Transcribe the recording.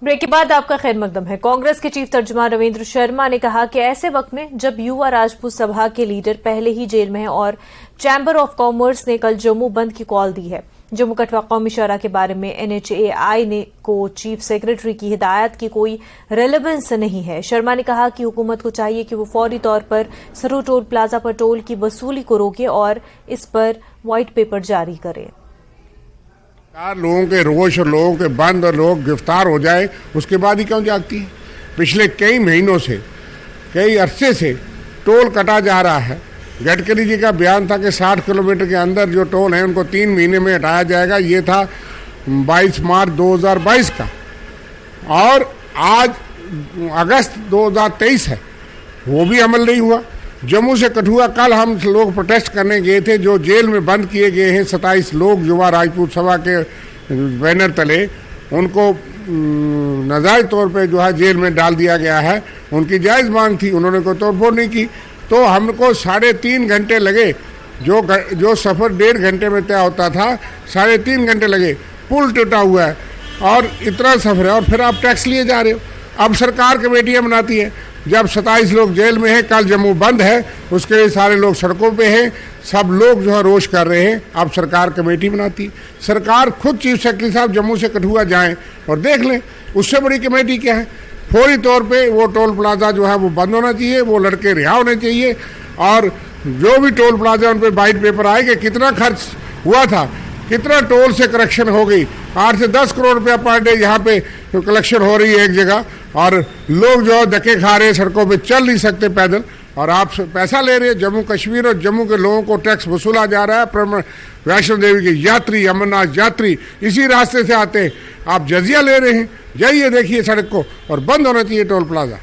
Break के बाद आपका खैर मकदम है। कांग्रेस के चीफ तर्जुमान रविंद्र शर्मा ने कहा कि ऐसे वक्त में जब युवा राजपूत सभा के लीडर पहले ही जेल में हैं और चैंबर ऑफ कॉमर्स ने कल जम्मू बंद की कॉल दी है, जम्मू कठवा कौमी शरा के बारे में NHAI ने को चीफ सेक्रेटरी की हिदायत की कोई रेलेवेंस नहीं है। शर्मा ने कहा कि हुकूमत को चाहिए कि वो फौरी तौर पर सरू टोल प्लाजा पर टोल की वसूली को रोके और इस पर व्हाइट पेपर जारी करे। लोगों के रोष और लोगों के बंद और लोग गिरफ्तार हो जाए उसके बाद ही क्यों जागती है। पिछले कई महीनों से, कई अरसे से टोल कटा जा रहा है। गडकरी जी का बयान था कि 60 किलोमीटर के अंदर जो टोल है उनको 3 महीने में हटाया जाएगा। ये था 22 मार्च 2022 का, और आज अगस्त 2023 है, वो भी अमल नहीं हुआ। जम्मू से कठुआ कल हम लोग प्रोटेस्ट करने गए थे। जो जेल में बंद किए गए हैं 27 लोग युवा राजपूत सभा के बैनर तले, उनको नाजायज तौर पे जो है जेल में डाल दिया गया है। उनकी जायज़ मांग थी, उन्होंने कोई तोड़फोड़ नहीं की, तो हमको 3.5 घंटे लगे। जो सफ़र 1.5 घंटे में तय होता था 3.5 घंटे लगे। पुल टूटा हुआ है और इतना सफ़र है, और फिर आप टैक्स लिए जा रहे हो। अब सरकार कमेटियाँ बनाती है। जब 27 लोग जेल में हैं, कल जम्मू बंद है, उसके लिए सारे लोग सड़कों पे हैं, सब लोग जो है रोष कर रहे हैं। अब सरकार कमेटी बनाती है। सरकार खुद चीफ सेक्रेटरी साहब जम्मू से कठुआ जाएं और देख लें, उससे बड़ी कमेटी क्या है। फौरी तौर पे वो टोल प्लाजा जो है वो बंद होना चाहिए, वो लड़के रिहा होने चाहिए, और जो भी टोल प्लाजा उन पर वाइट पेपर आएगा, कितना खर्च हुआ था, कितना टोल से कलेक्शन हो गई। 8 से 10 करोड़ रुपया पर डे यहाँ पे कलेक्शन हो रही है एक जगह, और लोग जो है धक्के खा रहे हैं, सड़कों पे चल नहीं सकते पैदल, और आप पैसा ले रहे हैं। जम्मू कश्मीर और जम्मू के लोगों को टैक्स वसूला जा रहा है। वैष्णो देवी के यात्री, अमरनाथ यात्री इसी रास्ते से आते हैं, आप जजिया ले रहे हैं। जाइए देखिए सड़क को, और बंद होना चाहिए टोल प्लाजा।